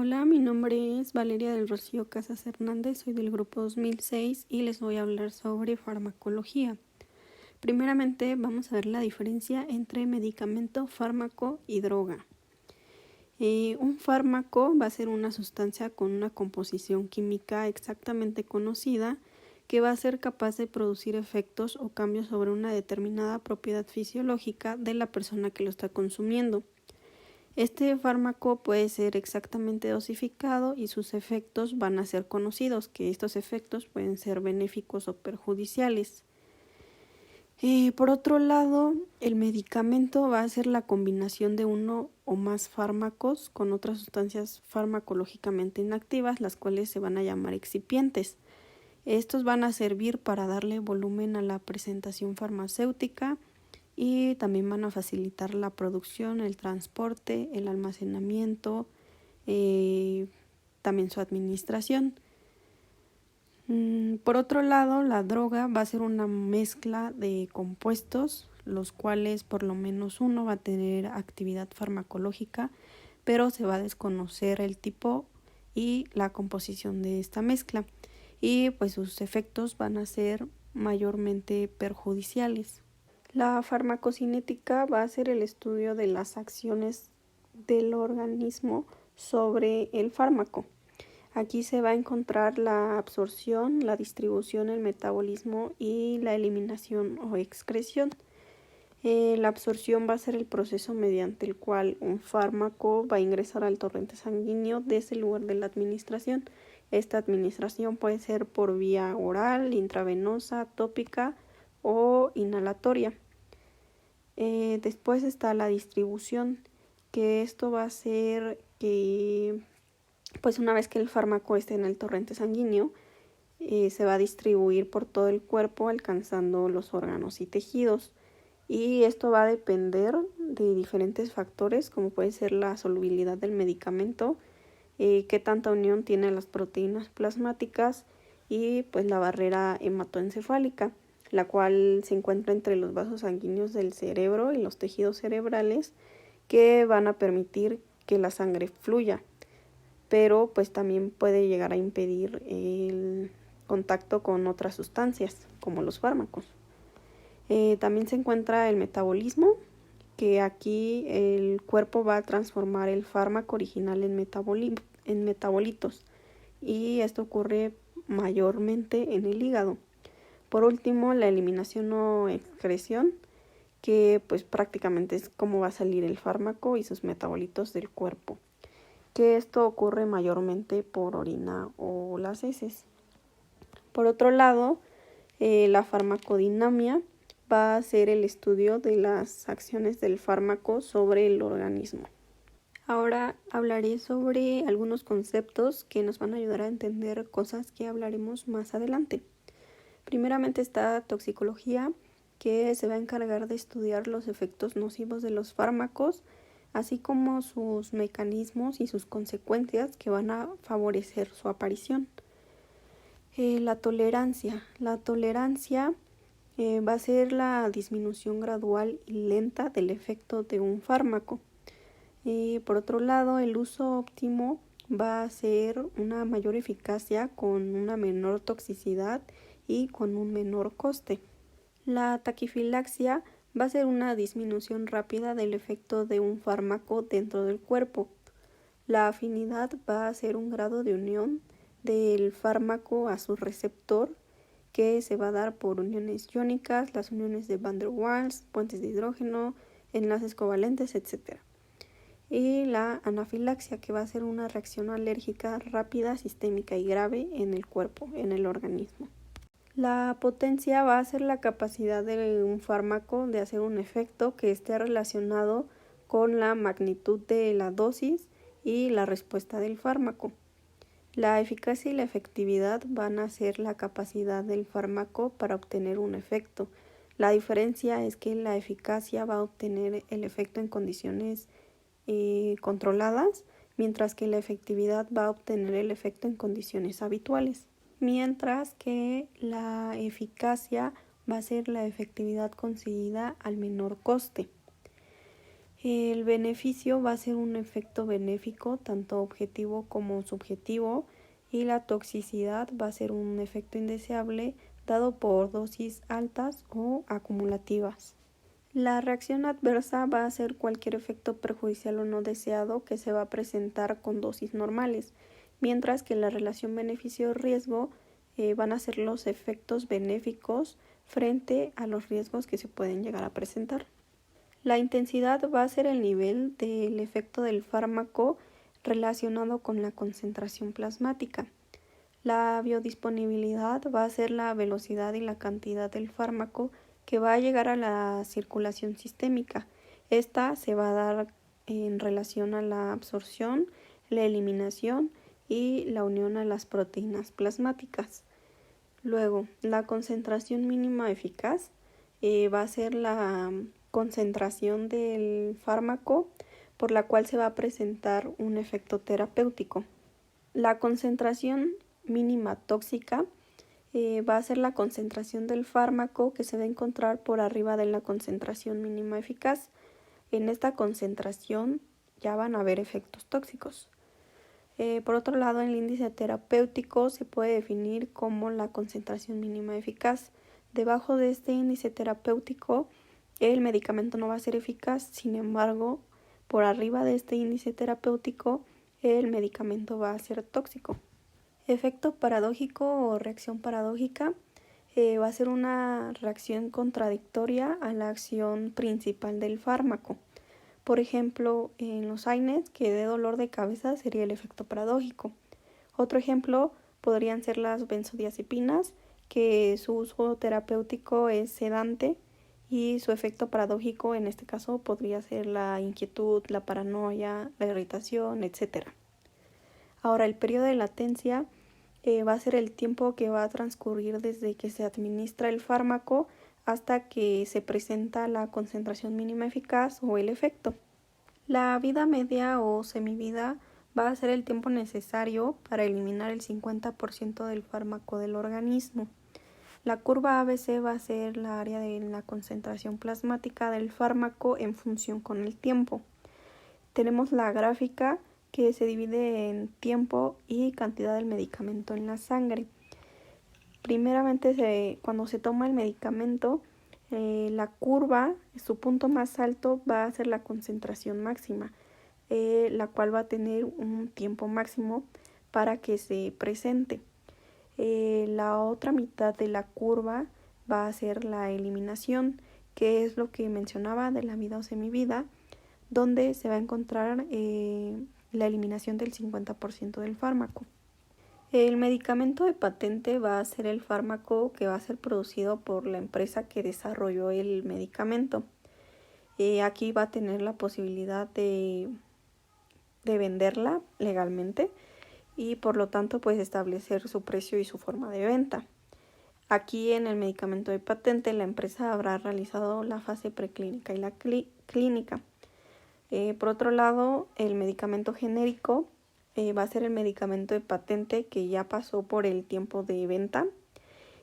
Hola, mi nombre es Valeria del Rocío Casas Hernández, soy del grupo 2006 y les voy a hablar sobre farmacología. Primeramente vamos a ver la diferencia entre medicamento, fármaco y droga. Un fármaco va a ser una sustancia con una composición química exactamente conocida que va a ser capaz de producir efectos o cambios sobre una determinada propiedad fisiológica de la persona que lo está consumiendo. Este fármaco puede ser exactamente dosificado y sus efectos van a ser conocidos, que estos efectos pueden ser benéficos o perjudiciales. Por otro lado, el medicamento va a ser la combinación de uno o más fármacos con otras sustancias farmacológicamente inactivas, las cuales se van a llamar excipientes. Estos van a servir para darle volumen a la presentación farmacéutica y también van a facilitar la producción, el transporte, el almacenamiento, también su administración. Por otro lado, la droga va a ser una mezcla de compuestos, los cuales por lo menos uno va a tener actividad farmacológica, pero se va a desconocer el tipo y la composición de esta mezcla, y pues sus efectos van a ser mayormente perjudiciales. La farmacocinética va a ser el estudio de las acciones del organismo sobre el fármaco. Aquí se va a encontrar la absorción, la distribución, el metabolismo y la eliminación o excreción. La absorción va a ser el proceso mediante el cual un fármaco va a ingresar al torrente sanguíneo desde el lugar de la administración. Esta administración puede ser por vía oral, intravenosa, tópica o inhalatoria. Después está la distribución, que esto va a ser que pues una vez que el fármaco esté en el torrente sanguíneo, se va a distribuir por todo el cuerpo alcanzando los órganos y tejidos, y esto va a depender de diferentes factores como puede ser la solubilidad del medicamento, qué tanta unión tiene las proteínas plasmáticas y pues la barrera hematoencefálica, la cual se encuentra entre los vasos sanguíneos del cerebro y los tejidos cerebrales, que van a permitir que la sangre fluya, pero pues también puede llegar a impedir el contacto con otras sustancias como los fármacos. También se encuentra el metabolismo, que aquí el cuerpo va a transformar el fármaco original en metabolitos, y esto ocurre mayormente en el hígado. Por último, la eliminación o excreción, que pues prácticamente es cómo va a salir el fármaco y sus metabolitos del cuerpo, que esto ocurre mayormente por orina o las heces. Por otro lado, la farmacodinamia va a ser el estudio de las acciones del fármaco sobre el organismo. Ahora hablaré sobre algunos conceptos que nos van a ayudar a entender cosas que hablaremos más adelante. Primeramente está toxicología, que se va a encargar de estudiar los efectos nocivos de los fármacos, así como sus mecanismos y sus consecuencias que van a favorecer su aparición. La tolerancia. La tolerancia va a ser la disminución gradual y lenta del efecto de un fármaco. Por otro lado, el uso óptimo va a ser una mayor eficacia con una menor toxicidad y con un menor coste. La taquifilaxia va a ser una disminución rápida del efecto de un fármaco dentro del cuerpo. La afinidad va a ser un grado de unión del fármaco a su receptor, que se va a dar por uniones iónicas, las uniones de Van der Waals, puentes de hidrógeno, enlaces covalentes, etc. Y la anafilaxia, que va a ser una reacción alérgica rápida, sistémica y grave en el cuerpo, en el organismo. La potencia va a ser la capacidad de un fármaco de hacer un efecto que esté relacionado con la magnitud de la dosis y la respuesta del fármaco. La eficacia y la efectividad van a ser la capacidad del fármaco para obtener un efecto. La diferencia es que la eficacia va a obtener el efecto en condiciones controladas, mientras que la efectividad va a obtener el efecto en condiciones habituales. Mientras que la eficacia va a ser la efectividad conseguida al menor coste. El beneficio va a ser un efecto benéfico, tanto objetivo como subjetivo, y la toxicidad va a ser un efecto indeseable dado por dosis altas o acumulativas. La reacción adversa va a ser cualquier efecto perjudicial o no deseado que se va a presentar con dosis normales, mientras que la relación beneficio-riesgo van a ser los efectos benéficos frente a los riesgos que se pueden llegar a presentar. La intensidad va a ser el nivel del efecto del fármaco relacionado con la concentración plasmática. La biodisponibilidad va a ser la velocidad y la cantidad del fármaco que va a llegar a la circulación sistémica. Esta se va a dar en relación a la absorción, la eliminación y la unión a las proteínas plasmáticas. Luego, la concentración mínima eficaz va a ser la concentración del fármaco por la cual se va a presentar un efecto terapéutico. La concentración mínima tóxica va a ser la concentración del fármaco que se va a encontrar por arriba de la concentración mínima eficaz. En esta concentración ya van a haber efectos tóxicos. Por otro lado, el índice terapéutico se puede definir como la concentración mínima eficaz. Debajo de este índice terapéutico, el medicamento no va a ser eficaz, sin embargo, por arriba de este índice terapéutico, el medicamento va a ser tóxico. Efecto paradójico o reacción paradójica va a ser una reacción contradictoria a la acción principal del fármaco. Por ejemplo, en los AINES, que de dolor de cabeza sería el efecto paradójico. Otro ejemplo podrían ser las benzodiazepinas, que su uso terapéutico es sedante y su efecto paradójico en este caso podría ser la inquietud, la paranoia, la irritación, etc. Ahora, el periodo de latencia va a ser el tiempo que va a transcurrir desde que se administra el fármaco hasta que se presenta la concentración mínima eficaz o el efecto. La vida media o semivida va a ser el tiempo necesario para eliminar el 50% del fármaco del organismo. La curva ABC va a ser la área de la concentración plasmática del fármaco en función con el tiempo. Tenemos la gráfica que se divide en tiempo y cantidad del medicamento en la sangre. Primeramente, cuando se toma el medicamento, la curva, su punto más alto va a ser la concentración máxima, la cual va a tener un tiempo máximo para que se presente. La otra mitad de la curva va a ser la eliminación, que es lo que mencionaba de la vida o semivida, donde se va a encontrar la eliminación del 50% del fármaco. El medicamento de patente va a ser el fármaco que va a ser producido por la empresa que desarrolló el medicamento. Aquí va a tener la posibilidad de venderla legalmente y por lo tanto pues establecer su precio y su forma de venta. Aquí en el medicamento de patente la empresa habrá realizado la fase preclínica y la clínica. Por otro lado, el medicamento genérico va a ser el medicamento de patente que ya pasó por el tiempo de venta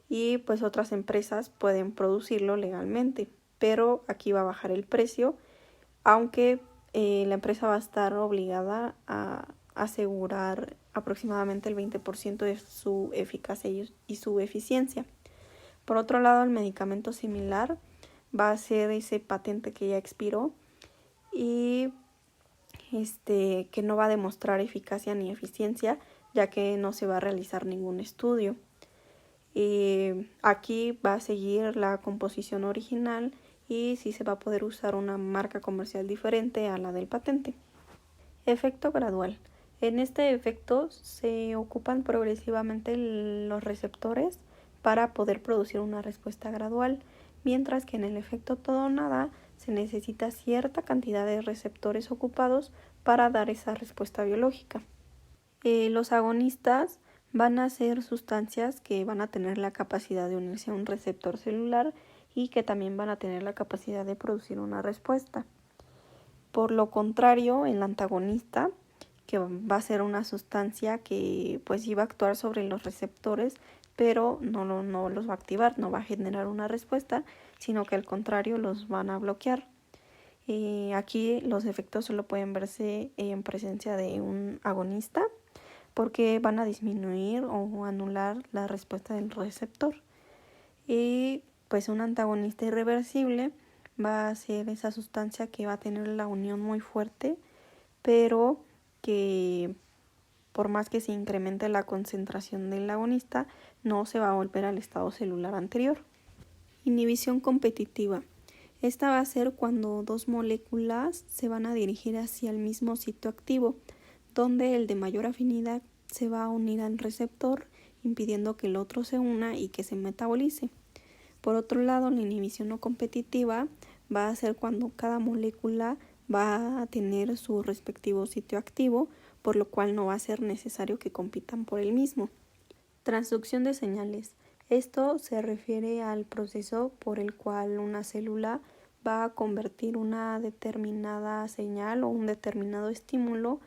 y pues otras empresas pueden producirlo legalmente, pero aquí va a bajar el precio, aunque la empresa va a estar obligada a asegurar aproximadamente el 20% de su eficacia y su eficiencia. Por otro lado, el medicamento similar va a ser ese patente que ya expiró y que no va a demostrar eficacia ni eficiencia, ya que no se va a realizar ningún estudio. Aquí va a seguir la composición original y sí se va a poder usar una marca comercial diferente a la del patente. Efecto gradual. En este efecto se ocupan progresivamente los receptores para poder producir una respuesta gradual, mientras que en el efecto todo o nada se necesita cierta cantidad de receptores ocupados para dar esa respuesta biológica. Los agonistas van a ser sustancias que van a tener la capacidad de unirse a un receptor celular y que también van a tener la capacidad de producir una respuesta. Por lo contrario, el antagonista, que va a ser una sustancia que pues iba a actuar sobre los receptores, pero no los va a activar, no va a generar una respuesta, sino que al contrario los van a bloquear. Aquí los efectos solo pueden verse en presencia de un agonista porque van a disminuir o anular la respuesta del receptor. Y pues un antagonista irreversible va a ser esa sustancia que va a tener la unión muy fuerte, pero que por más que se incremente la concentración del agonista, no se va a volver al estado celular anterior. Inhibición competitiva. Esta va a ser cuando dos moléculas se van a dirigir hacia el mismo sitio activo, donde el de mayor afinidad se va a unir al receptor, impidiendo que el otro se una y que se metabolice. Por otro lado, la inhibición no competitiva va a ser cuando cada molécula va a tener su respectivo sitio activo, por lo cual no va a ser necesario que compitan por el mismo. Transducción de señales. Esto se refiere al proceso por el cual una célula va a convertir una determinada señal o un determinado estímulo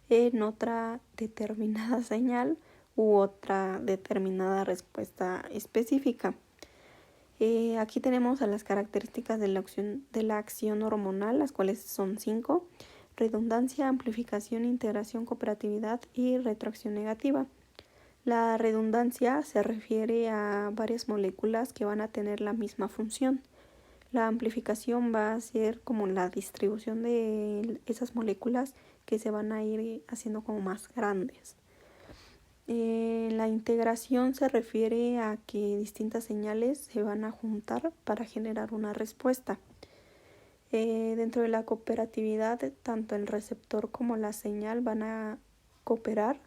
en otra determinada señal u otra determinada respuesta específica. Aquí tenemos a las características de la acción hormonal, las cuales son 5: redundancia, amplificación, integración, cooperatividad y retroacción negativa. La redundancia se refiere a varias moléculas que van a tener la misma función. La amplificación va a ser como la distribución de esas moléculas que se van a ir haciendo como más grandes. La integración se refiere a que distintas señales se van a juntar para generar una respuesta. Dentro de la cooperatividad, tanto el receptor como la señal van a cooperar,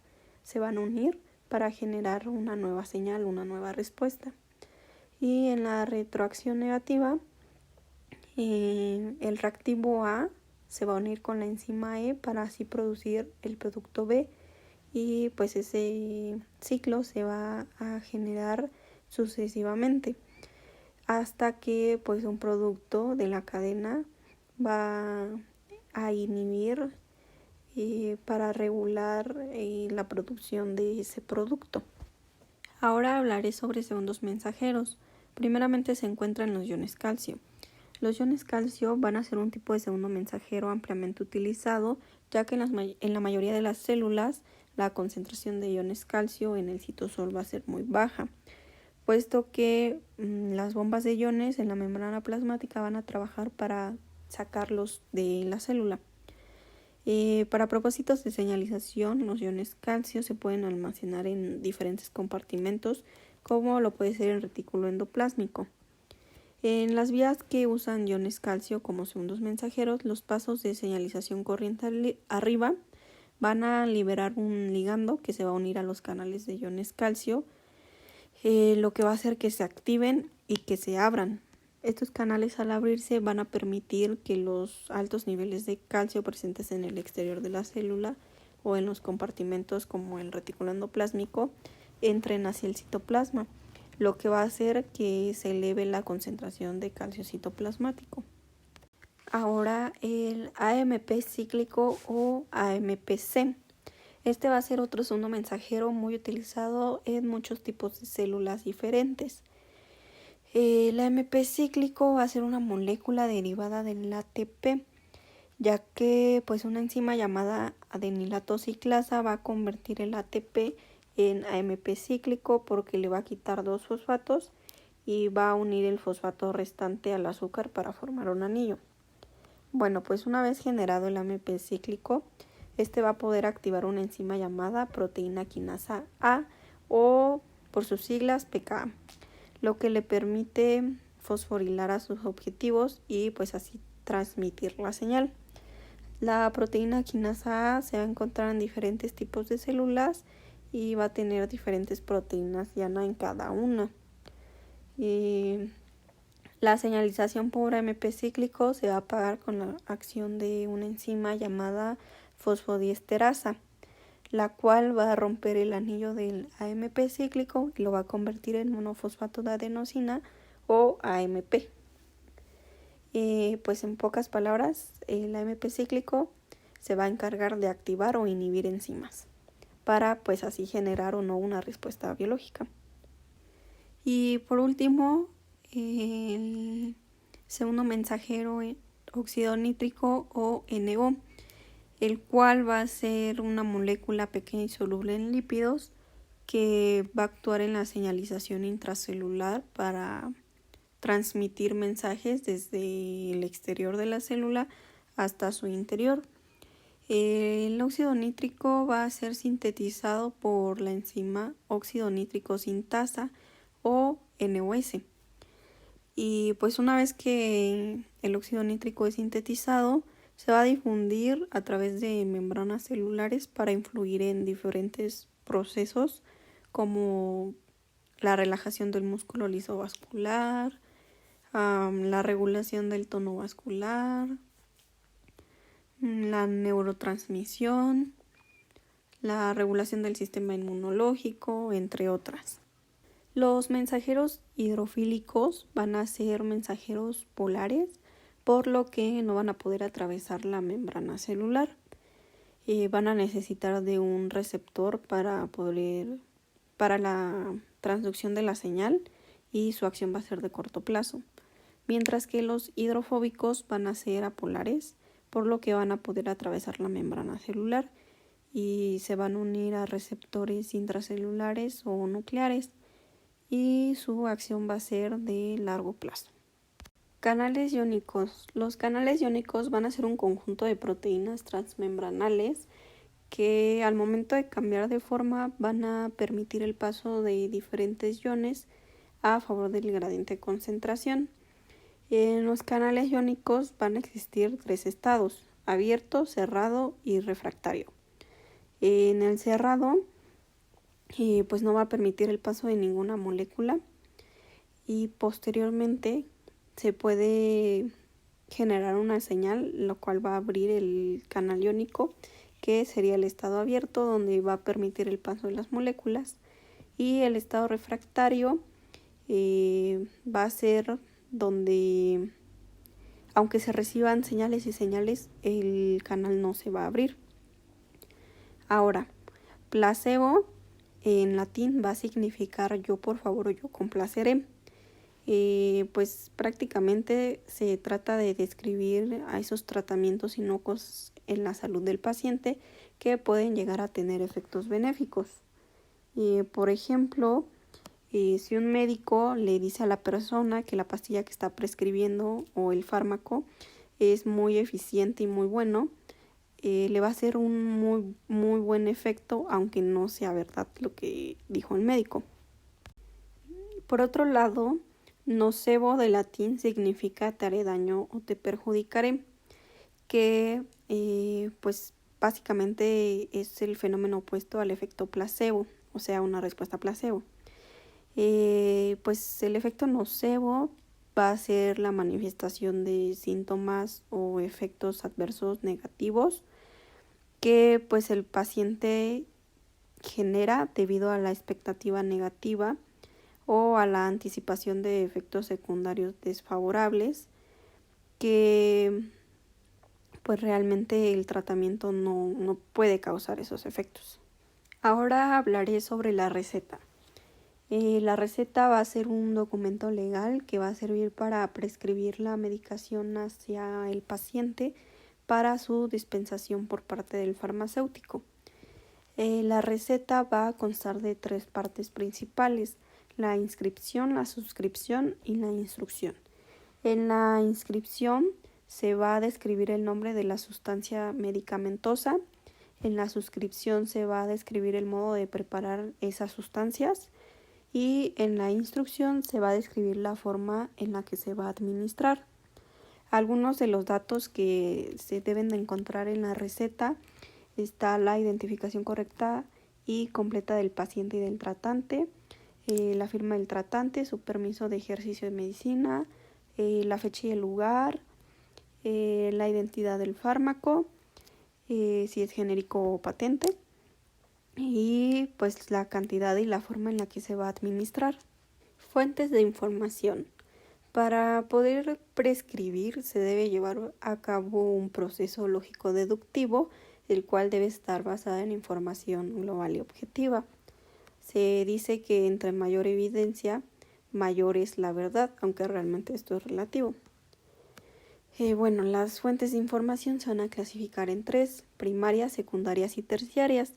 se van a unir para generar una nueva señal, una nueva respuesta. Y en la retroacción negativa, el reactivo A se va a unir con la enzima E para así producir el producto B, y pues ese ciclo se va a generar sucesivamente hasta que pues un producto de la cadena va a inhibir para regular la producción de ese producto. Ahora hablaré sobre segundos mensajeros. Primeramente se encuentran los iones calcio. Los iones calcio van a ser un tipo de segundo mensajero ampliamente utilizado, ya que en la mayoría de las células la concentración de iones calcio en el citosol va a ser muy baja, puesto que las bombas de iones en la membrana plasmática van a trabajar para sacarlos de la célula. Para propósitos de señalización, los iones calcio se pueden almacenar en diferentes compartimentos, como lo puede ser el retículo endoplásmico. En las vías que usan iones calcio como segundos mensajeros, los pasos de señalización corriente arriba van a liberar un ligando que se va a unir a los canales de iones calcio, lo que va a hacer que se activen y que se abran. Estos canales, al abrirse, van a permitir que los altos niveles de calcio presentes en el exterior de la célula o en los compartimentos como el retículo endoplásmico entren hacia el citoplasma, lo que va a hacer que se eleve la concentración de calcio citoplasmático. Ahora el AMP cíclico o AMPC. Este va a ser otro segundo mensajero muy utilizado en muchos tipos de células diferentes. El AMP cíclico va a ser una molécula derivada del ATP, ya que pues una enzima llamada adenilato ciclasa va a convertir el ATP en AMP cíclico porque le va a quitar 2 fosfatos y va a unir el fosfato restante al azúcar para formar un anillo. Bueno, pues una vez generado el AMP cíclico, este va a poder activar una enzima llamada proteína quinasa A, o por sus siglas pKa, lo que le permite fosforilar a sus objetivos y pues así transmitir la señal. La proteína quinasa A se va a encontrar en diferentes tipos de células y va a tener diferentes proteínas diana en cada una. La señalización por AMP cíclico se va a apagar con la acción de una enzima llamada fosfodiesterasa, la cual va a romper el anillo del AMP cíclico y lo va a convertir en monofosfato de adenosina o AMP. Pues en pocas palabras, el AMP cíclico se va a encargar de activar o inhibir enzimas para pues así generar o no una respuesta biológica. Y por último, el segundo mensajero óxido nítrico o NO, el cual va a ser una molécula pequeña y soluble en lípidos que va a actuar en la señalización intracelular para transmitir mensajes desde el exterior de la célula hasta su interior. El óxido nítrico va a ser sintetizado por la enzima óxido nítrico sintasa o NOS. Y pues una vez que el óxido nítrico es sintetizado, se va a difundir a través de membranas celulares para influir en diferentes procesos como la relajación del músculo liso vascular, la regulación del tono vascular, la neurotransmisión, la regulación del sistema inmunológico, entre otras. Los mensajeros hidrofílicos van a ser mensajeros polares, por lo que no van a poder atravesar la membrana celular. Van a necesitar de un receptor para la transducción de la señal, y su acción va a ser de corto plazo. Mientras que los hidrofóbicos van a ser apolares, por lo que van a poder atravesar la membrana celular y se van a unir a receptores intracelulares o nucleares, y su acción va a ser de largo plazo. Canales iónicos. Los canales iónicos van a ser un conjunto de proteínas transmembranales que al momento de cambiar de forma van a permitir el paso de diferentes iones a favor del gradiente de concentración. En los canales iónicos van a existir 3 estados: abierto, cerrado y refractario. En el cerrado, pues no va a permitir el paso de ninguna molécula, y posteriormente se puede generar una señal, lo cual va a abrir el canal iónico, que sería el estado abierto, donde va a permitir el paso de las moléculas, y el estado refractario va a ser donde, aunque se reciban señales y señales, el canal no se va a abrir. Ahora, placebo en latín va a significar yo por favor o yo complaceré. Pues prácticamente se trata de describir a esos tratamientos inocuos en la salud del paciente que pueden llegar a tener efectos benéficos. Por ejemplo, si un médico le dice a la persona que la pastilla que está prescribiendo o el fármaco es muy eficiente y muy bueno, le va a hacer un muy buen efecto, aunque no sea verdad lo que dijo el médico. Por otro lado, nocebo de latín significa te haré daño o te perjudicaré, que pues básicamente es el fenómeno opuesto al efecto placebo, o sea, una respuesta placebo. Pues el efecto nocebo va a ser la manifestación de síntomas o efectos adversos negativos que pues el paciente genera debido a la expectativa negativa o a la anticipación de efectos secundarios desfavorables, que pues realmente el tratamiento no puede causar esos efectos. Ahora hablaré sobre la receta. La receta va a ser un documento legal que va a servir para prescribir la medicación hacia el paciente para su dispensación por parte del farmacéutico. La receta va a constar de 3 partes principales: la inscripción, la suscripción y la instrucción. En la inscripción se va a describir el nombre de la sustancia medicamentosa. En la suscripción se va a describir el modo de preparar esas sustancias. Y en la instrucción se va a describir la forma en la que se va a administrar. Algunos de los datos que se deben de encontrar en la receta está la identificación correcta y completa del paciente y del tratante, la firma del tratante, su permiso de ejercicio de medicina, la fecha y el lugar, la identidad del fármaco, si es genérico o patente, y pues la cantidad y la forma en la que se va a administrar. Fuentes de información. Para poder prescribir se debe llevar a cabo un proceso lógico-deductivo, el cual debe estar basado en información global y objetiva. Se dice que entre mayor evidencia, mayor es la verdad, aunque realmente esto es relativo. Bueno, las fuentes de información se van a clasificar en tres: primarias, secundarias y terciarias.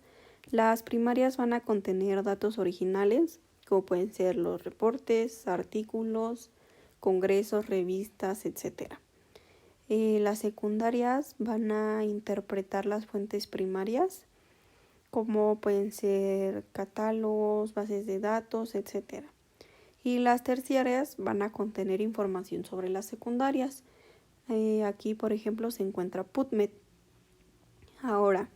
Las primarias van a contener datos originales, como pueden ser los reportes, artículos, congresos, revistas, etc. Las secundarias van a interpretar las fuentes primarias, como pueden ser catálogos, bases de datos, etc. Y las terciarias van a contener información sobre las secundarias. Aquí, por ejemplo, se encuentra PubMed. Ahora,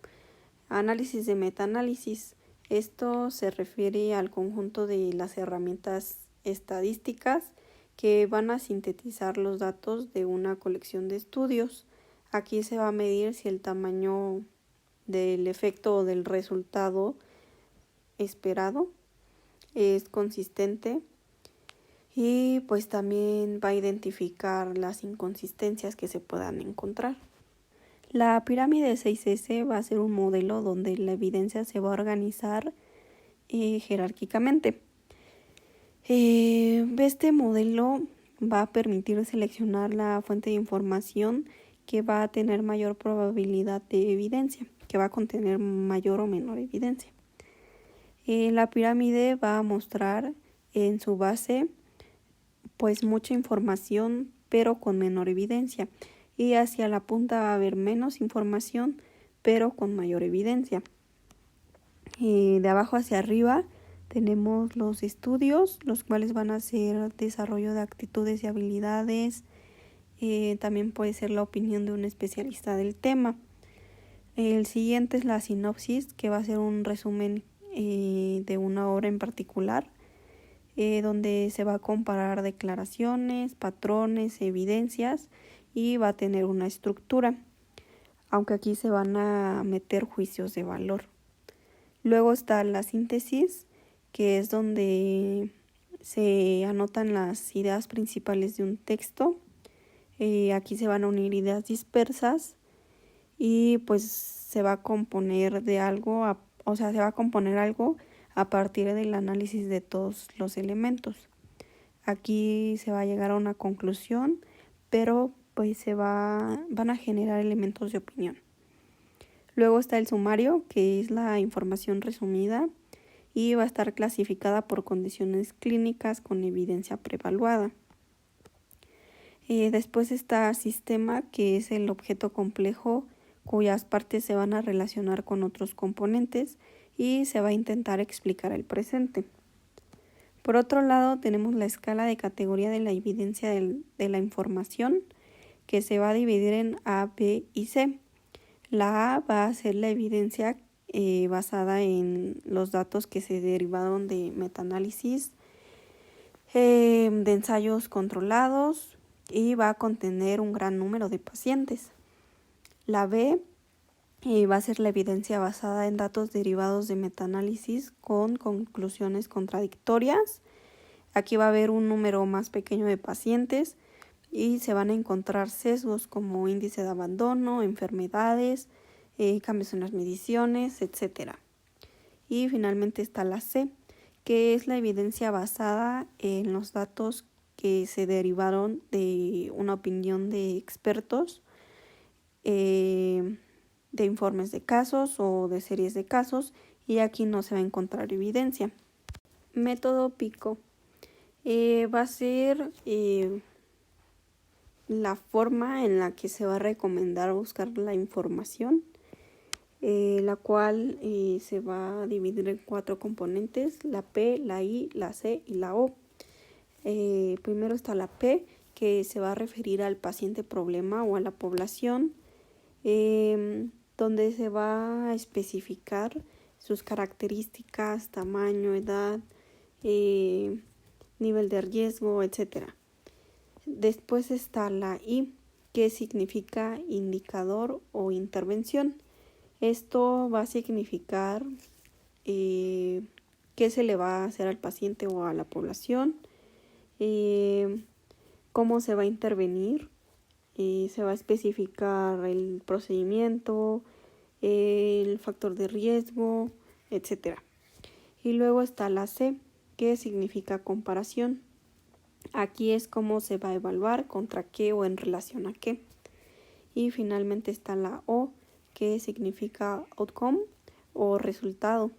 análisis de metaanálisis. Esto se refiere al conjunto de las herramientas estadísticas que van a sintetizar los datos de una colección de estudios. Aquí se va a medir si el tamaño del efecto o del resultado esperado es consistente, y pues también va a identificar las inconsistencias que se puedan encontrar. La pirámide 6S va a ser un modelo donde la evidencia se va a organizar jerárquicamente. Este modelo va a permitir seleccionar la fuente de información que va a tener mayor probabilidad de evidencia, que va a contener mayor o menor evidencia. La pirámide va a mostrar en su base pues mucha información, pero con menor evidencia, y hacia la punta va a haber menos información, pero con mayor evidencia. De abajo hacia arriba tenemos los estudios, los cuales van a ser desarrollo de actitudes y habilidades. También puede ser la opinión de un especialista del tema. El siguiente es la sinopsis, que va a ser un resumen de una obra en particular, donde se va a comparar declaraciones, patrones, evidencias, y va a tener una estructura, aunque aquí se van a meter juicios de valor. Luego está la síntesis, que es donde se anotan las ideas principales de un texto. Aquí se van a unir ideas dispersas y pues se va a componer de algo, se va a componer algo a partir del análisis de todos los elementos. Aquí se va a llegar a una conclusión, pero pues van a generar elementos de opinión. Luego está el sumario, que es la información resumida y va a estar clasificada por condiciones clínicas con evidencia preevaluada. Después está sistema, que es el objeto complejo cuyas partes se van a relacionar con otros componentes y se va a intentar explicar el presente. Por otro lado, tenemos la escala de categoría de la evidencia de la información, que se va a dividir en A, B y C. La A va a ser la evidencia basada en los datos que se derivaron de metaanálisis, de ensayos controlados, y va a contener un gran número de pacientes. La B va a ser la evidencia basada en datos derivados de metaanálisis con conclusiones contradictorias. Aquí va a haber un número más pequeño de pacientes y se van a encontrar sesgos como índice de abandono, enfermedades, cambios en las mediciones, etc. Y finalmente está la C, que es la evidencia basada en los datos que se derivaron de una opinión de expertos, de informes de casos o de series de casos, y aquí no se va a encontrar evidencia. Método PICO va a ser la forma en la que se va a recomendar buscar la información, la cual se va a dividir en 4 componentes: la P, la I, la C y la O. Primero está la P, que se va a referir al paciente problema o a la población, donde se va a especificar sus características, tamaño, edad, nivel de riesgo, etc. Después está la I, que significa indicador o intervención. Esto va a significar qué se le va a hacer al paciente o a la población, cómo se va a intervenir, se va a especificar el procedimiento, el factor de riesgo, etc. Y luego está la C, que significa comparación. Aquí es cómo se va a evaluar, contra qué o en relación a qué. Y finalmente está la O, que significa outcome o resultado.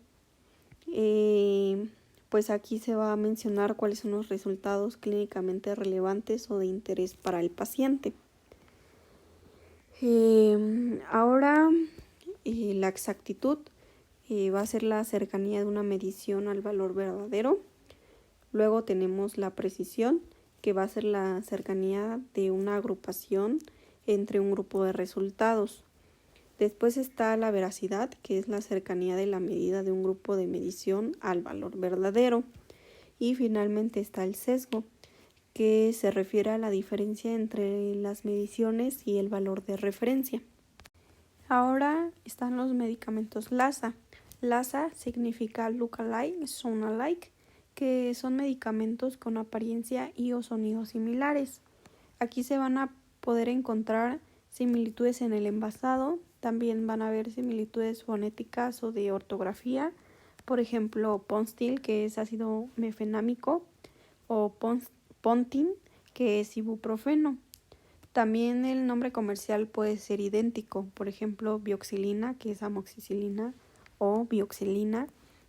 Pues aquí se va a mencionar cuáles son los resultados clínicamente relevantes o de interés para el paciente. Ahora la exactitud va a ser la cercanía de una medición al valor verdadero. Luego tenemos la precisión, que va a ser la cercanía de una agrupación entre un grupo de resultados. Después está la veracidad, que es la cercanía de la medida de un grupo de medición al valor verdadero. Y finalmente está el sesgo, que se refiere a la diferencia entre las mediciones y el valor de referencia. Ahora están los medicamentos LASA. LASA significa look-alike, sound-alike, que son medicamentos con apariencia y o sonidos similares. Aquí se van a poder encontrar similitudes en el envasado, también van a haber similitudes fonéticas o de ortografía, por ejemplo, Ponstil, que es ácido mefenámico, o Pontin, que es ibuprofeno. También el nombre comercial puede ser idéntico, por ejemplo, Bioxilina, que es amoxicilina, o Bioxilina,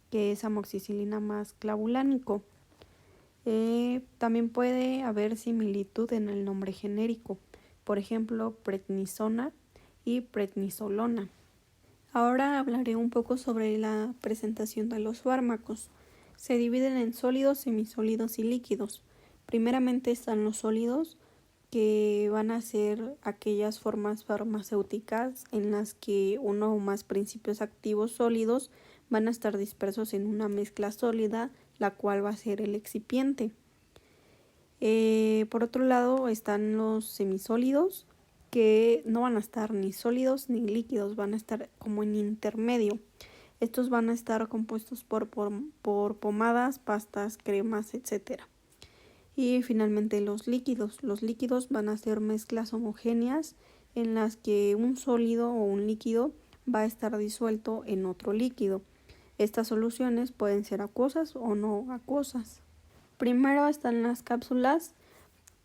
que es amoxicilina más clavulánico. También puede haber similitud en el nombre genérico, por ejemplo, prednisona y prednisolona. Ahora hablaré un poco sobre la presentación de los fármacos. Se dividen en sólidos, semisólidos y líquidos. Primeramente están los sólidos, que van a ser aquellas formas farmacéuticas en las que uno o más principios activos sólidos van a estar dispersos en una mezcla sólida, la cual va a ser el excipiente. Por otro lado están los semisólidos, que no van a estar ni sólidos ni líquidos, van a estar como en intermedio. Estos van a estar compuestos por pomadas, pastas, cremas, etc. Y finalmente los líquidos. Los líquidos van a ser mezclas homogéneas en las que un sólido o un líquido va a estar disuelto en otro líquido. Estas soluciones pueden ser acuosas o no acuosas. Primero están las cápsulas,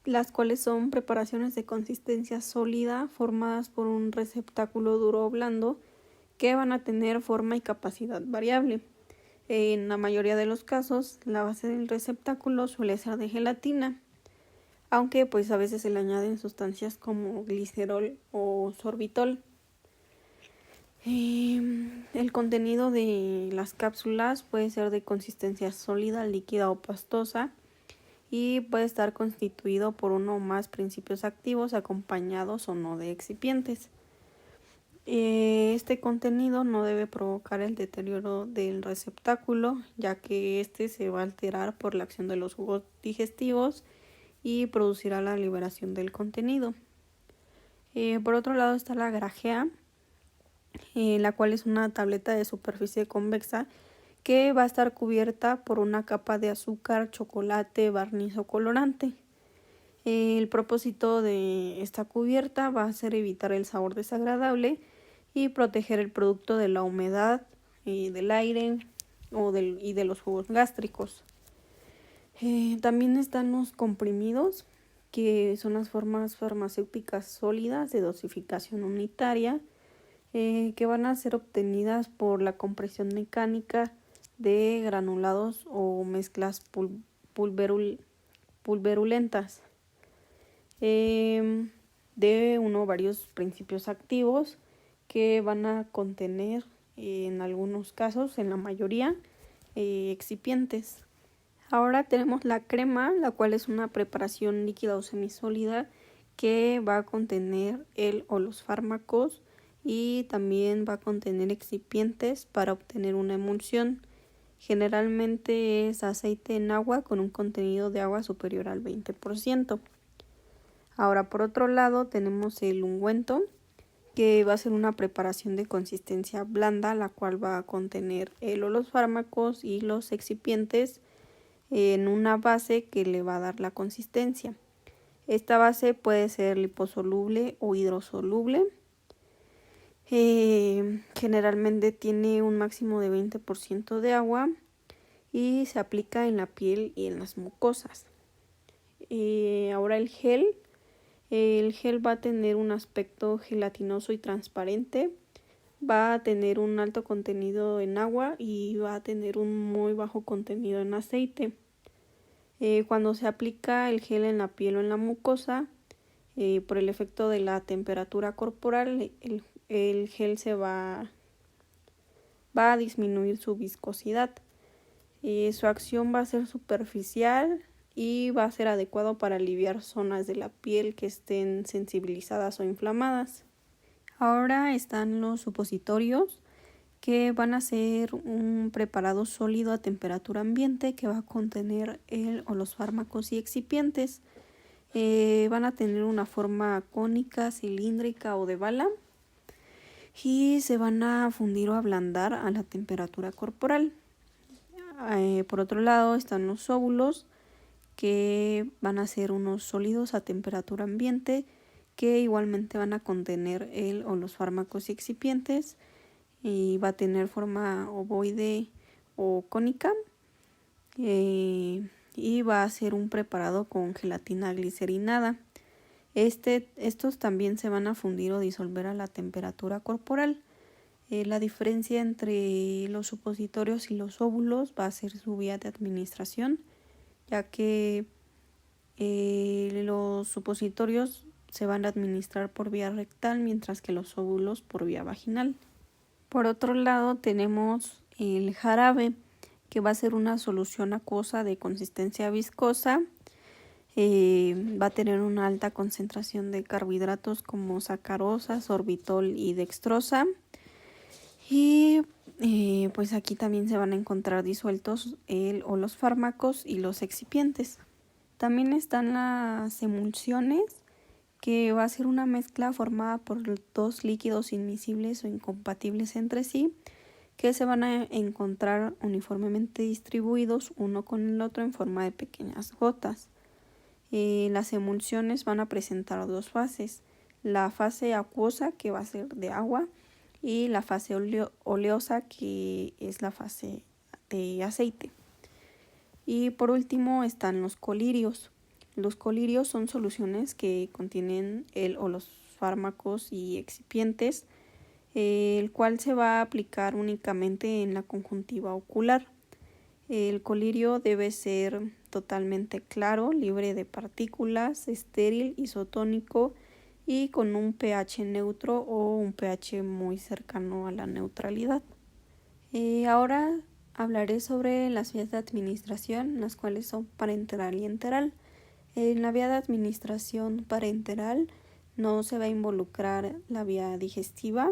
las cuales son preparaciones de consistencia sólida formadas por un receptáculo duro o blando que van a tener forma y capacidad variable. En la mayoría de los casos, la base del receptáculo suele ser de gelatina, aunque pues a veces se le añaden sustancias como glicerol o sorbitol. El contenido de las cápsulas puede ser de consistencia sólida, líquida o pastosa y puede estar constituido por uno o más principios activos acompañados o no de excipientes. Este contenido no debe provocar el deterioro del receptáculo, ya que este se va a alterar por la acción de los jugos digestivos y producirá la liberación del contenido. Por otro lado está la grajea, la cual es una tableta de superficie convexa que va a estar cubierta por una capa de azúcar, chocolate, barniz o colorante. El propósito de esta cubierta va a ser evitar el sabor desagradable y proteger el producto de la humedad, del aire y de los jugos gástricos. También están los comprimidos, que son las formas farmacéuticas sólidas de dosificación unitaria, que van a ser obtenidas por la compresión mecánica de granulados o mezclas pulverulentas de uno o varios principios activos que van a contener, en algunos casos, en la mayoría, excipientes. Ahora tenemos la crema, la cual es una preparación líquida o semisólida que va a contener el o los fármacos y también va a contener excipientes para obtener una emulsión. Generalmente es aceite en agua con un contenido de agua superior al 20%. Ahora, por otro lado, tenemos el ungüento, que va a ser una preparación de consistencia blanda, la cual va a contener el o los fármacos y los excipientes en una base que le va a dar la consistencia. Esta base puede ser liposoluble o hidrosoluble. Generalmente tiene un máximo de 20% de agua y se aplica en la piel y en las mucosas. Ahora el gel El gel va a tener un aspecto gelatinoso y transparente, va a tener un alto contenido en agua y va a tener un muy bajo contenido en aceite. Cuando se aplica el gel en la piel o en la mucosa, por el efecto de la temperatura corporal, el gel va a disminuir su viscosidad. Su acción va a ser superficial y va a ser adecuado para aliviar zonas de la piel que estén sensibilizadas o inflamadas. Ahora están los supositorios, que van a ser un preparado sólido a temperatura ambiente que va a contener el o los fármacos y excipientes. Van a tener una forma cónica, cilíndrica o de bala y se van a fundir o ablandar a la temperatura corporal. Por otro lado están los óvulos, que van a ser unos sólidos a temperatura ambiente que igualmente van a contener el o los fármacos y excipientes, y va a tener forma ovoide o cónica, y va a ser un preparado con gelatina glicerinada. Estos también se van a fundir o disolver a la temperatura corporal. La diferencia entre los supositorios y los óvulos va a ser su vía de administración, ya que los supositorios se van a administrar por vía rectal, mientras que los óvulos por vía vaginal. Por otro lado tenemos el jarabe, que va a ser una solución acuosa de consistencia viscosa. Va a tener una alta concentración de carbohidratos como sacarosa, sorbitol y dextrosa. Y pues aquí también se van a encontrar disueltos el o los fármacos y los excipientes. También están las emulsiones, que va a ser una mezcla formada por dos líquidos inmiscibles o incompatibles entre sí, que se van a encontrar uniformemente distribuidos uno con el otro en forma de pequeñas gotas. Las emulsiones van a presentar dos fases: la fase acuosa, que va a ser de agua, y la fase oleosa, que es la fase de aceite. Y por último están los colirios. Los colirios son soluciones que contienen el o los fármacos y excipientes, el cual se va a aplicar únicamente en la conjuntiva ocular. El colirio debe ser totalmente claro, libre de partículas, estéril, isotónico y con un pH neutro o un pH muy cercano a la neutralidad. Ahora hablaré sobre las vías de administración, las cuales son parenteral y enteral. En la vía de administración parenteral no se va a involucrar la vía digestiva,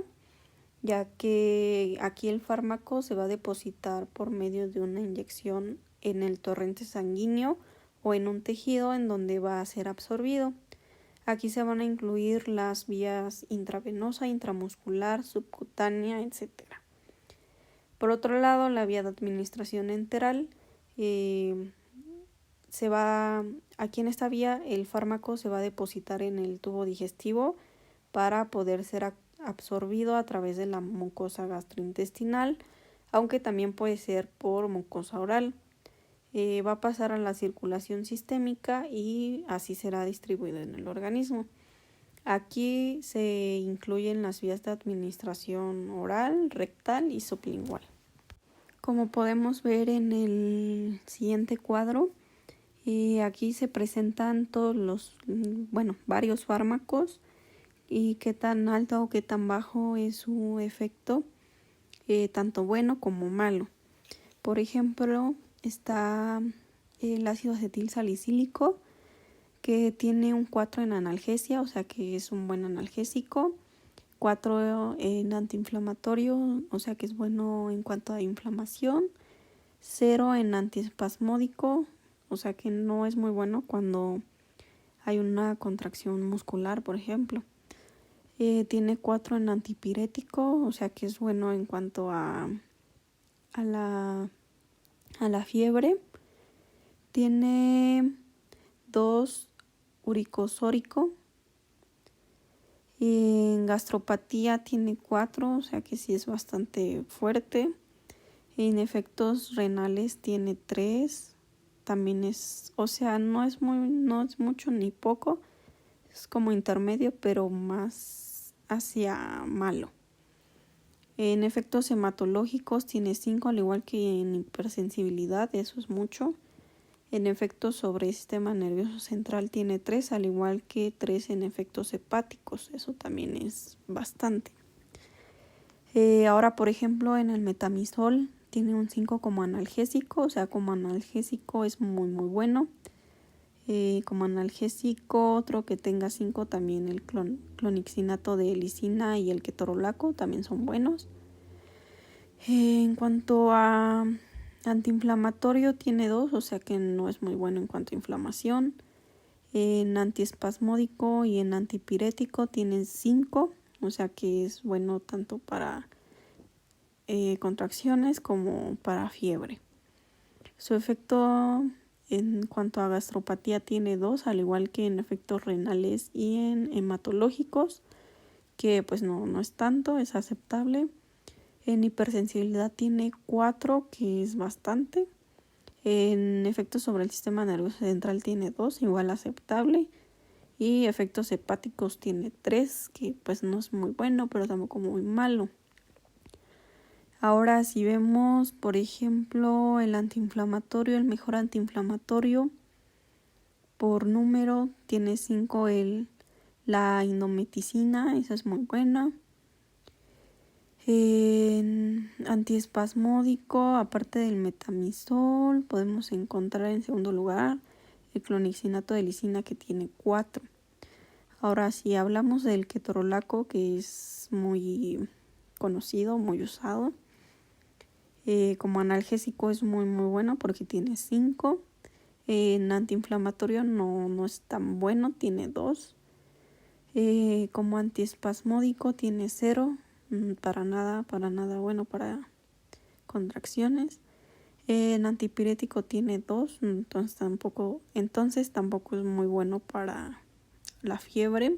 ya que aquí el fármaco se va a depositar por medio de una inyección en el torrente sanguíneo o en un tejido en donde va a ser absorbido. Aquí se van a incluir las vías intravenosa, intramuscular, subcutánea, etc. Por otro lado, la vía de administración enteral, aquí en esta vía el fármaco se va a depositar en el tubo digestivo para poder ser absorbido a través de la mucosa gastrointestinal, aunque también puede ser por mucosa oral. Va a pasar a la circulación sistémica y así será distribuido en el organismo. Aquí se incluyen las vías de administración oral, rectal y sublingual. Como podemos ver en el siguiente cuadro, aquí se presentan varios fármacos y qué tan alto o qué tan bajo es su efecto, tanto bueno como malo. Por ejemplo, está el ácido acetil salicílico, que tiene un 4 en analgesia, o sea que es un buen analgésico, 4 en antiinflamatorio, o sea que es bueno en cuanto a inflamación, 0 en antiespasmódico, o sea que no es muy bueno cuando hay una contracción muscular, por ejemplo. Tiene 4 en antipirético, o sea que es bueno en cuanto a la fiebre. Tiene 2 uricosórico. En gastropatía tiene 4, o sea que sí es bastante fuerte. En efectos renales tiene 3. También es, o sea, no es mucho ni poco. Es como intermedio, pero más hacia malo. En efectos hematológicos tiene 5, al igual que en hipersensibilidad, eso es mucho. En efectos sobre el sistema nervioso central tiene 3, al igual que 3 en efectos hepáticos, eso también es bastante. Ahora, por ejemplo, en el metamizol tiene un 5 como analgésico, o sea, como analgésico es muy bueno. Como analgésico, otro que tenga 5 también el clonixinato de lisina y el ketorolaco también son buenos. En cuanto a antiinflamatorio tiene 2, o sea que no es muy bueno en cuanto a inflamación. En antiespasmódico y en antipirético tiene 5, o sea que es bueno tanto para contracciones como para fiebre. Su efecto en cuanto a gastropatía tiene 2, al igual que en efectos renales y en hematológicos, que pues no es tanto, es aceptable. En hipersensibilidad tiene 4, que es bastante. En efectos sobre el sistema nervioso central tiene 2, igual aceptable. Y efectos hepáticos tiene 3, que pues no es muy bueno, pero tampoco muy malo. Ahora, si vemos, por ejemplo, el antiinflamatorio, el mejor antiinflamatorio por número tiene 5 la indometicina, esa es muy buena. En antiespasmódico, aparte del metamizol, podemos encontrar en segundo lugar el clonixinato de lisina, que tiene 4. Ahora, si hablamos del ketorolaco, que es muy conocido, muy usado, como analgésico es muy bueno porque tiene 5. En antiinflamatorio no es tan bueno, tiene 2. Como antiespasmódico tiene 0, para nada bueno para contracciones. En antipirético tiene 2, entonces tampoco es muy bueno para la fiebre.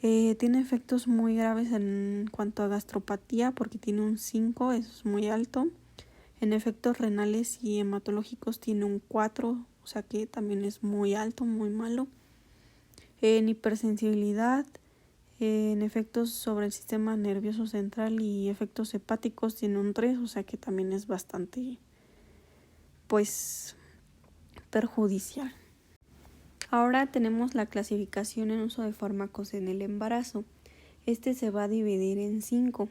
Tiene efectos muy graves en cuanto a gastropatía porque tiene un 5, eso es muy alto. En efectos renales y hematológicos tiene un 4, o sea que también es muy alto, muy malo. En hipersensibilidad, en efectos sobre el sistema nervioso central y efectos hepáticos tiene un 3, o sea que también es bastante, pues, perjudicial. Ahora tenemos la clasificación en uso de fármacos en el embarazo. Este se va a dividir en 5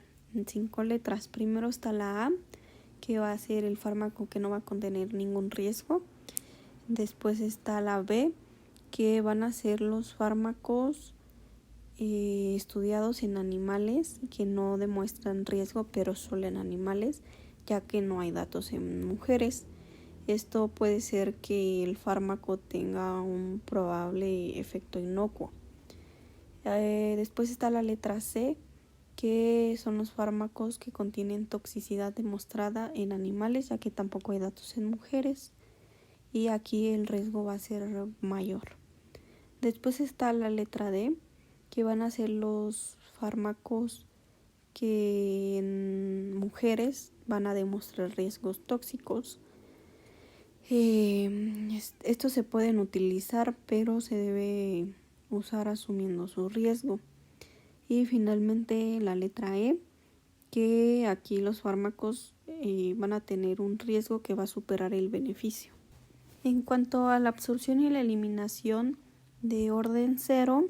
letras. Primero está la A, que va a ser el fármaco que no va a contener ningún riesgo. Después está la B, que van a ser los fármacos estudiados en animales que no demuestran riesgo, pero solo en animales, ya que no hay datos en mujeres. Esto puede ser que el fármaco tenga un probable efecto inocuo. Después está la letra C, que son los fármacos que contienen toxicidad demostrada en animales, ya que tampoco hay datos en mujeres. Y aquí el riesgo va a ser mayor. Después está la letra D, que van a ser los fármacos que en mujeres van a demostrar riesgos tóxicos. Estos se pueden utilizar, pero se debe usar asumiendo su riesgo. Y finalmente la letra E, que aquí los fármacos van a tener un riesgo que va a superar el beneficio. En cuanto a la absorción y la eliminación de orden 0,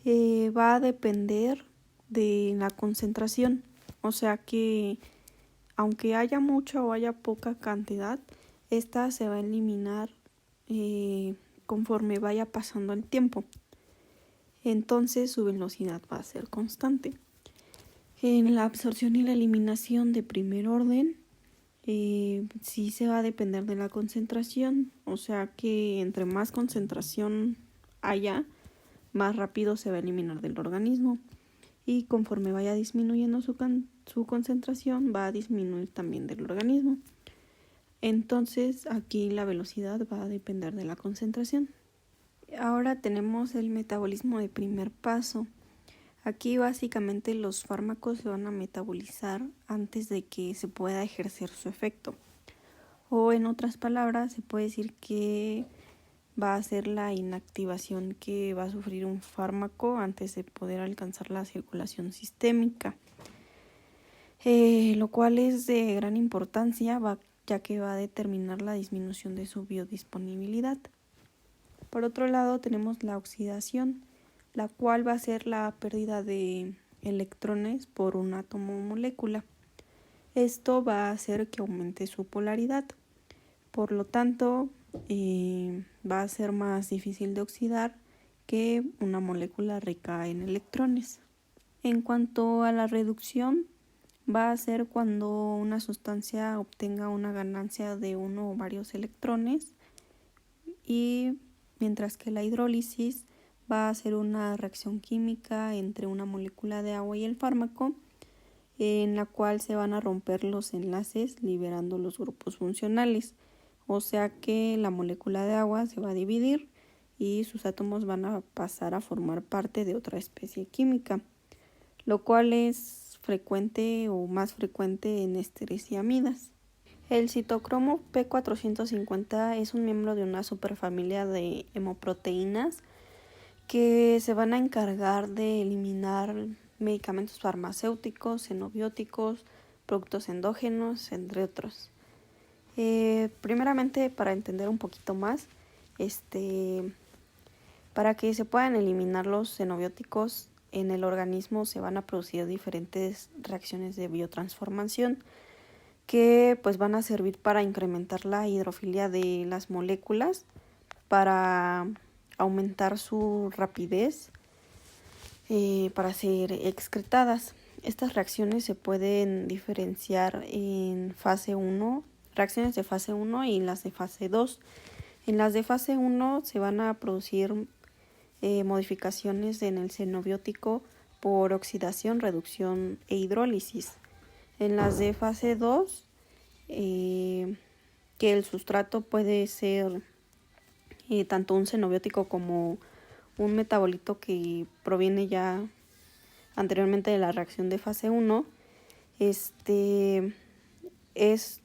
va a depender de la concentración. O sea que aunque haya mucha o haya poca cantidad, esta se va a eliminar conforme vaya pasando el tiempo. Entonces su velocidad va a ser constante. En la absorción y la eliminación de primer orden, sí se va a depender de la concentración. O sea que entre más concentración haya, más rápido se va a eliminar del organismo. Y conforme vaya disminuyendo su concentración, va a disminuir también del organismo. Entonces aquí la velocidad va a depender de la concentración. Ahora tenemos el metabolismo de primer paso. Aquí básicamente los fármacos se van a metabolizar antes de que se pueda ejercer su efecto. O en otras palabras, se puede decir que va a ser la inactivación que va a sufrir un fármaco antes de poder alcanzar la circulación sistémica, lo cual es de gran importancia ya que va a determinar la disminución de su biodisponibilidad. Por otro lado tenemos la oxidación, la cual va a ser la pérdida de electrones por un átomo o molécula. Esto va a hacer que aumente su polaridad. Por lo tanto, va a ser más difícil de oxidar que una molécula rica en electrones. En cuanto a la reducción, va a ser cuando una sustancia obtenga una ganancia de uno o varios electrones, y mientras que la hidrólisis va a ser una reacción química entre una molécula de agua y el fármaco, en la cual se van a romper los enlaces liberando los grupos funcionales. O sea que la molécula de agua se va a dividir y sus átomos van a pasar a formar parte de otra especie química, lo cual es frecuente o más frecuente en ésteres y amidas. El citocromo P450 es un miembro de una superfamilia de hemoproteínas que se van a encargar de eliminar medicamentos farmacéuticos, xenobióticos, productos endógenos, entre otros. Primeramente, para entender un poquito más, para que se puedan eliminar los xenobióticos en el organismo se van a producir diferentes reacciones de biotransformación que pues van a servir para incrementar la hidrofilia de las moléculas, para aumentar su rapidez para ser excretadas. Estas reacciones se pueden diferenciar en fase 1, reacciones de fase 1 y las de fase 2. En las de fase 1 se van a producir modificaciones en el xenobiótico por oxidación, reducción e hidrólisis. En las de fase 2, que el sustrato puede ser tanto un xenobiótico como un metabolito que proviene ya anteriormente de la reacción de fase 1, es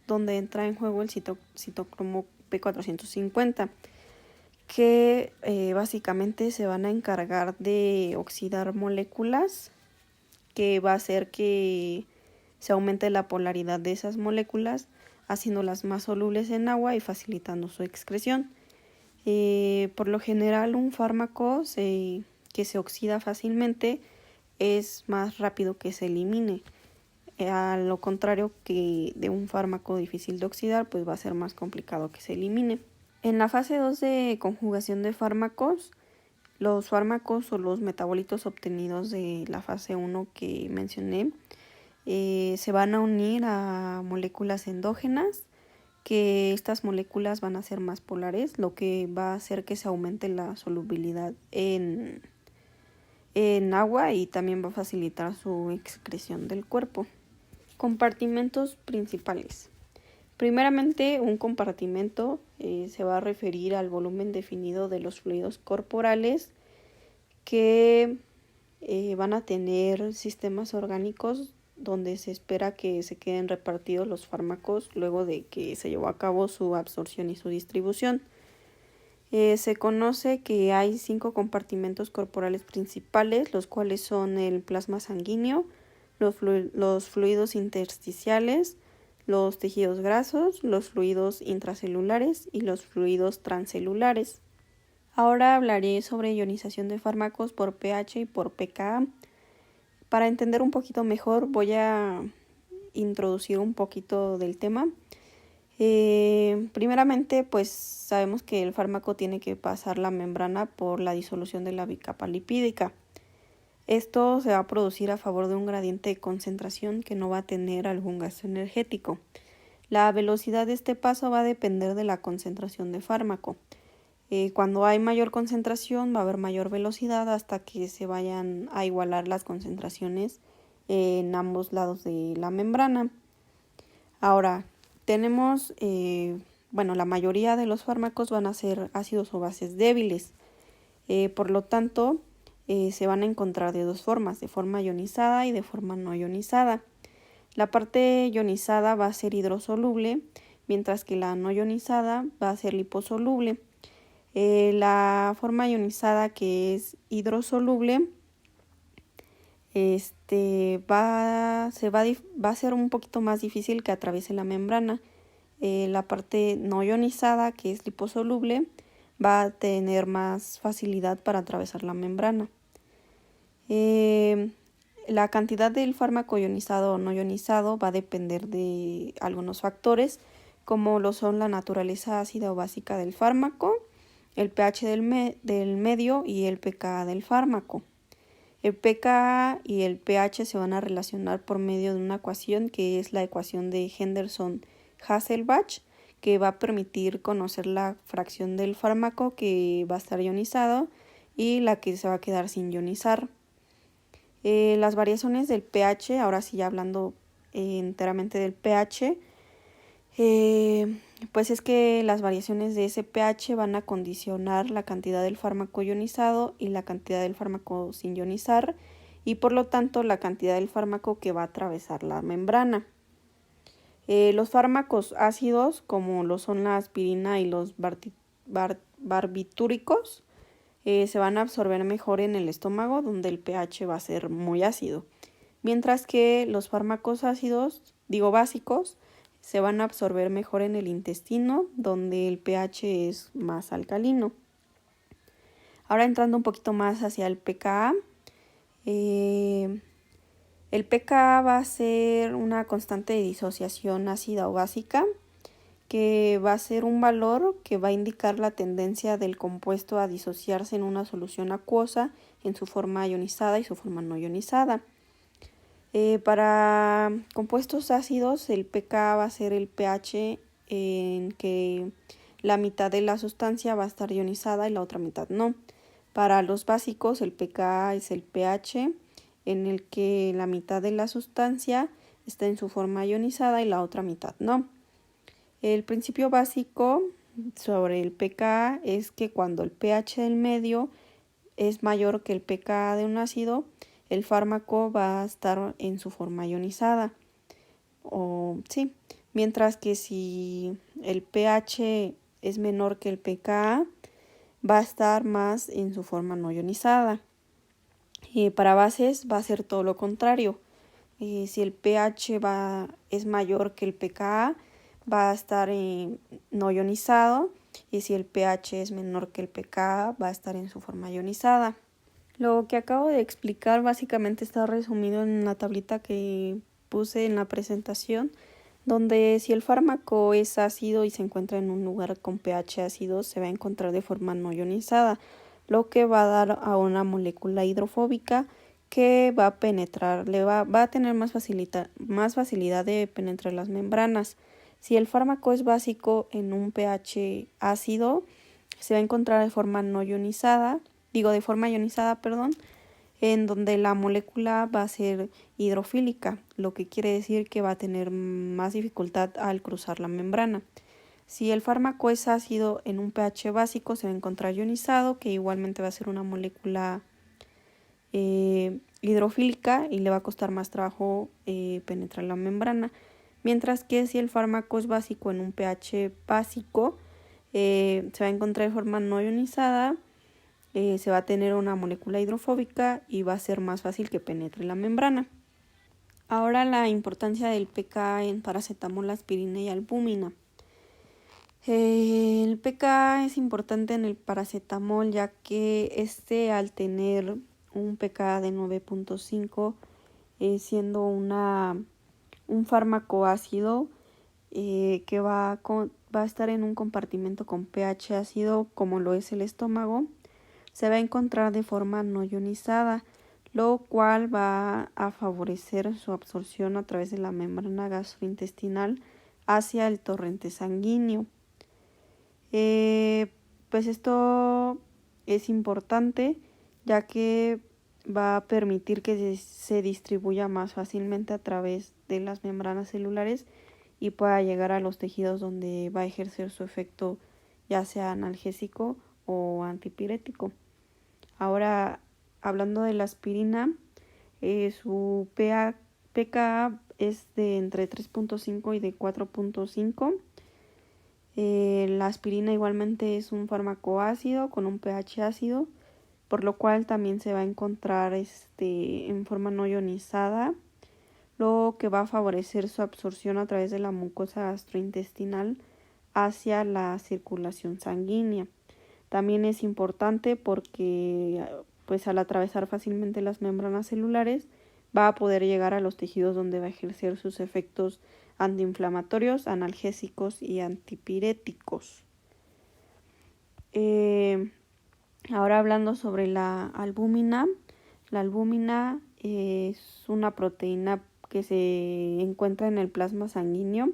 donde entra en juego el citocromo P450, que básicamente se van a encargar de oxidar moléculas, que va a hacer que se aumente la polaridad de esas moléculas, haciéndolas más solubles en agua y facilitando su excreción. Por lo general, un fármaco que se oxida fácilmente es más rápido que se elimine. A lo contrario que de un fármaco difícil de oxidar, pues va a ser más complicado que se elimine. En la fase 2 de conjugación de fármacos, los fármacos o los metabolitos obtenidos de la fase 1 que mencioné se van a unir a moléculas endógenas, que estas moléculas van a ser más polares, lo que va a hacer que se aumente la solubilidad en agua y también va a facilitar su excreción del cuerpo. Compartimentos principales. Primeramente, un compartimento se va a referir al volumen definido de los fluidos corporales que van a tener sistemas orgánicos donde se espera que se queden repartidos los fármacos luego de que se llevó a cabo su absorción y su distribución. Se conoce que hay 5 compartimentos corporales principales, los cuales son el plasma sanguíneo, los fluidos intersticiales, los tejidos grasos, los fluidos intracelulares y los fluidos transcelulares. Ahora hablaré sobre ionización de fármacos por pH y por pKa. Para entender un poquito mejor voy a introducir un poquito del tema. Primeramente, pues sabemos que el fármaco tiene que pasar la membrana por la disolución de la bicapa lipídica. Esto se va a producir a favor de un gradiente de concentración que no va a tener algún gasto energético. La velocidad de este paso va a depender de la concentración de fármaco. Cuando hay mayor concentración va a haber mayor velocidad hasta que se vayan a igualar las concentraciones en ambos lados de la membrana. Ahora, tenemos, la mayoría de los fármacos van a ser ácidos o bases débiles. Por lo tanto, se van a encontrar de dos formas, de forma ionizada y de forma no ionizada. La parte ionizada va a ser hidrosoluble, mientras que la no ionizada va a ser liposoluble. La forma ionizada, que es hidrosoluble, va a ser un poquito más difícil que atraviese la membrana. La parte no ionizada, que es liposoluble, va a tener más facilidad para atravesar la membrana. La cantidad del fármaco ionizado o no ionizado va a depender de algunos factores, como lo son la naturaleza ácida o básica del fármaco, el pH del medio y el pKa del fármaco. El pKa y el pH se van a relacionar por medio de una ecuación, que es la ecuación de Henderson-Hasselbalch, que va a permitir conocer la fracción del fármaco que va a estar ionizado y la que se va a quedar sin ionizar. Las variaciones del pH, ahora sí ya hablando enteramente del pH, pues es que las variaciones de ese pH van a condicionar la cantidad del fármaco ionizado y la cantidad del fármaco sin ionizar, y por lo tanto la cantidad del fármaco que va a atravesar la membrana. Los fármacos ácidos, como lo son la aspirina y los barbitúricos, se van a absorber mejor en el estómago, donde el pH va a ser muy ácido, mientras que los fármacos básicos, se van a absorber mejor en el intestino, donde el pH es más alcalino. Ahora entrando un poquito más hacia el pKa, el pKa va a ser una constante de disociación ácida o básica, que va a ser un valor que va a indicar la tendencia del compuesto a disociarse en una solución acuosa en su forma ionizada y su forma no ionizada. Para compuestos ácidos, el pKa va a ser el pH en que la mitad de la sustancia va a estar ionizada y la otra mitad no. Para los básicos, el pKa es el pH en el que la mitad de la sustancia está en su forma ionizada y la otra mitad no. El principio básico sobre el pKa es que cuando el pH del medio es mayor que el pKa de un ácido, el fármaco va a estar en su forma ionizada. Mientras que si el pH es menor que el pKa, va a estar más en su forma no ionizada. Para bases va a ser todo lo contrario. Si el pH es mayor que el pKa, va a estar no ionizado, y si el pH es menor que el pKa, va a estar en su forma ionizada. Lo que acabo de explicar básicamente está resumido en la tablita que puse en la presentación, donde si el fármaco es ácido y se encuentra en un lugar con pH ácido, se va a encontrar de forma no ionizada, lo que va a dar a una molécula hidrofóbica que va a penetrar, va a tener más facilidad de penetrar las membranas. Si el fármaco es básico en un pH ácido, se va a encontrar de forma ionizada, en donde la molécula va a ser hidrofílica, lo que quiere decir que va a tener más dificultad al cruzar la membrana. Si el fármaco es ácido en un pH básico, se va a encontrar ionizado, que igualmente va a ser una molécula hidrofílica y le va a costar más trabajo penetrar la membrana. Mientras que si el fármaco es básico en un pH básico, se va a encontrar de forma no ionizada, se va a tener una molécula hidrofóbica y va a ser más fácil que penetre la membrana. Ahora la importancia del pKa en paracetamol, aspirina y albúmina. El pKa es importante en el paracetamol, ya que al tener un pKa de 9.5, siendo un fármaco ácido que va a estar en un compartimento con pH ácido, como lo es el estómago, se va a encontrar de forma no ionizada, lo cual va a favorecer su absorción a través de la membrana gastrointestinal hacia el torrente sanguíneo. Pues esto es importante, ya que va a permitir que se distribuya más fácilmente a través de las membranas celulares y pueda llegar a los tejidos, donde va a ejercer su efecto ya sea analgésico o antipirético. Ahora, hablando de la aspirina, su pKa es de entre 3.5 y de 4.5. La aspirina igualmente es un fármaco ácido con un pH ácido, por lo cual también se va a encontrar en forma no ionizada, lo que va a favorecer su absorción a través de la mucosa gastrointestinal hacia la circulación sanguínea. También es importante porque pues al atravesar fácilmente las membranas celulares va a poder llegar a los tejidos donde va a ejercer sus efectos antiinflamatorios, analgésicos y antipiréticos. Ahora hablando sobre la albúmina es una proteína que se encuentra en el plasma sanguíneo.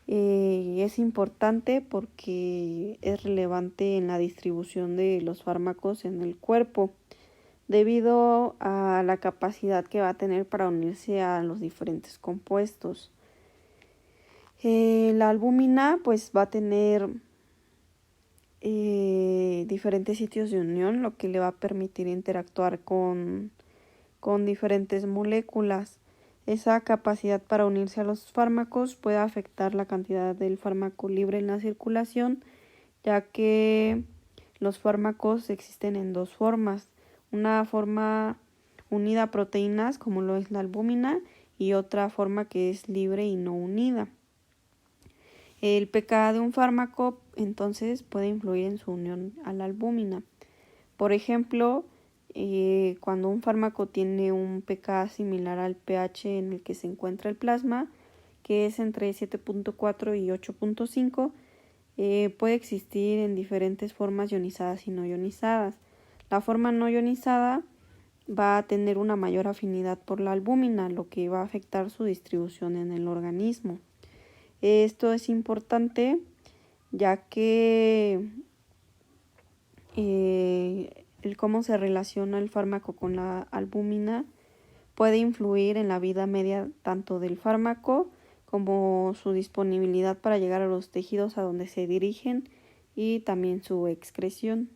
Es importante porque es relevante en la distribución de los fármacos en el cuerpo, debido a la capacidad que va a tener para unirse a los diferentes compuestos. La albúmina pues va a tener diferentes sitios de unión, lo que le va a permitir interactuar con diferentes moléculas. Esa capacidad para unirse a los fármacos puede afectar la cantidad del fármaco libre en la circulación, ya que los fármacos existen en dos formas. Una forma unida a proteínas, como lo es la albúmina, y otra forma que es libre y no unida. El pK de un fármaco entonces puede influir en su unión a la albúmina. Por ejemplo, cuando un fármaco tiene un pK similar al pH en el que se encuentra el plasma, que es entre 7.4 y 8.5, puede existir en diferentes formas ionizadas y no ionizadas. La forma no ionizada va a tener una mayor afinidad por la albúmina, lo que va a afectar su distribución en el organismo. Esto es importante ya que el cómo se relaciona el fármaco con la albúmina puede influir en la vida media tanto del fármaco como su disponibilidad para llegar a los tejidos a donde se dirigen y también su excreción.